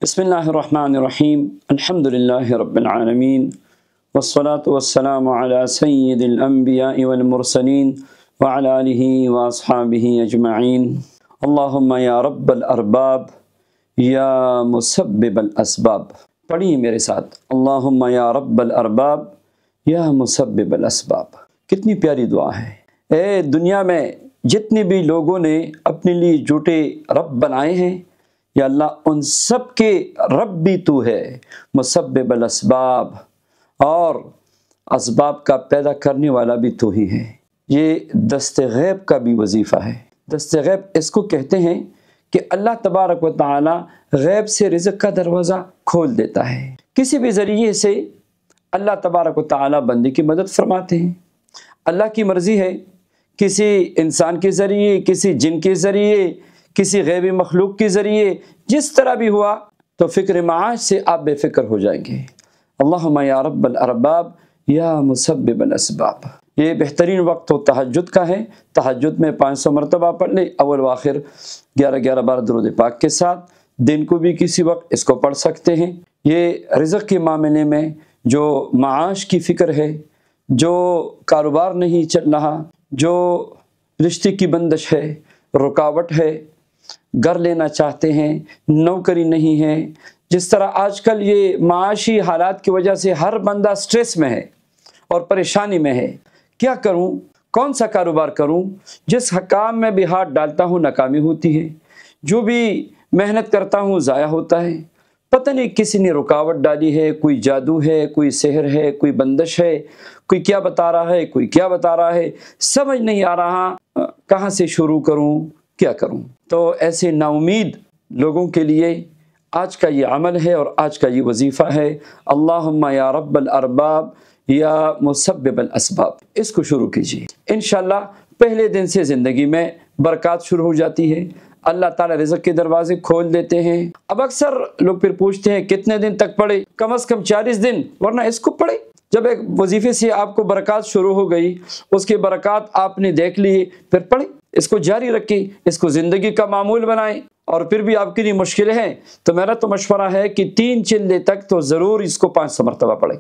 بسم اللہ الرحمن الرحیم الحمد للہ رب العالمین والصلاة والسلام علی سید الانبیاء والمرسلین وعلی آلہ واصحابہ اجمعین اللہم یا رب الارباب یا مسبب الاسباب۔ پڑھیے میرے ساتھ، اللہم یا رب الارباب یا مسبب الاسباب۔ کتنی پیاری دعا ہے۔ اے دنیا میں جتنے بھی لوگوں نے اپنے لیے جھوٹے رب بنائے ہیں، یا اللہ ان سب کے رب بھی تو ہے، مسبب الاسباب، اور اسباب کا پیدا کرنے والا بھی تو ہی ہے۔ یہ دست غیب کا بھی وظیفہ ہے۔ دست غیب اس کو کہتے ہیں کہ اللہ تبارک و تعالی غیب سے رزق کا دروازہ کھول دیتا ہے۔ کسی بھی ذریعے سے اللہ تبارک و تعالی بندے کی مدد فرماتے ہیں۔ اللہ کی مرضی ہے، کسی انسان کے ذریعے، کسی جن کے ذریعے، کسی غیبی مخلوق کے ذریعے، جس طرح بھی ہوا تو فکر معاش سے آپ بے فکر ہو جائیں گے۔ اللہم یا رب الارباب یا مسبب الاسباب۔ یہ بہترین وقت تو تہجد کا ہے۔ تہجد میں 500 مرتبہ پڑھ لیں، اول و آخر 11 بار درود پاک کے ساتھ۔ دن کو بھی کسی وقت اس کو پڑھ سکتے ہیں۔ یہ رزق کے معاملے میں جو معاش کی فکر ہے، جو کاروبار نہیں چل رہا، جو رشتے کی بندش ہے، رکاوٹ ہے، گھر لینا چاہتے ہیں، نوکری نہیں ہے، جس طرح آج کل یہ معاشی حالات کی وجہ سے ہر بندہ سٹریس میں ہے اور پریشانی میں ہے۔ کیا کروں؟ کون سا کاروبار کروں؟ جس کام میں بھی ہاتھ ڈالتا ہوں ناکامی ہوتی ہے، جو بھی محنت کرتا ہوں ضائع ہوتا ہے۔ پتہ نہیں کسی نے رکاوٹ ڈالی ہے، کوئی جادو ہے، کوئی سحر ہے، کوئی بندش ہے، کوئی کیا بتا رہا ہے، کوئی کیا بتا رہا ہے، سمجھ نہیں آ رہا کہاں سے شروع کروں، کیا کروں۔ تو ایسے نا امید لوگوں کے لیے آج کا یہ عمل ہے اور آج کا یہ وظیفہ ہے، اللہم یا رب الارباب یا مسبب الاسباب۔ اس کو شروع کیجیے، انشاءاللہ پہلے دن سے زندگی میں برکات شروع ہو جاتی ہے، اللہ تعالیٰ رزق کے دروازے کھول دیتے ہیں۔ اب اکثر لوگ پھر پوچھتے ہیں کتنے دن تک پڑھے؟ کم از کم 40 دن، ورنہ اس کو پڑھے۔ جب ایک وظیفے سے آپ کو برکات شروع ہو گئی، اس کے برکات آپ نے دیکھ لی، پھر پڑھیں، اس کو جاری رکھیں، اس کو زندگی کا معمول بنائیں۔ اور پھر بھی آپ کے لیے مشکلیں ہیں تو میرا تو مشورہ ہے کہ 3 چلے تک تو ضرور اس کو 500 مرتبہ پڑھیں،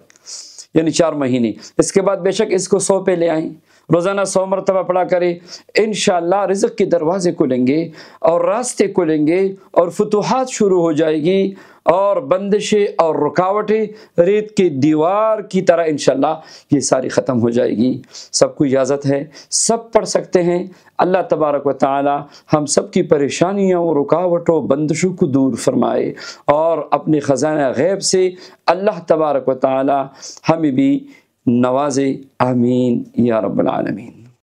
یعنی 4 مہینے۔ اس کے بعد بے شک اس کو 100 پہ لے آئیں، روزانہ 100 مرتبہ پڑھا کریں، انشاءاللہ رزق کے دروازے کھلیں گے اور راستے کھلیں گے اور فتوحات شروع ہو جائے گی، اور بندشیں اور رکاوٹیں ریت کی دیوار کی طرح انشاءاللہ یہ ساری ختم ہو جائے گی۔ سب کو اجازت ہے، سب پڑھ سکتے ہیں۔ اللہ تبارک و تعالی ہم سب کی پریشانیوں اور رکاوٹوں بندشوں کو دور فرمائے، اور اپنے خزانہ غیب سے اللہ تبارک و تعالی ہمیں بھی نوازے، آمین یا رب العالمین۔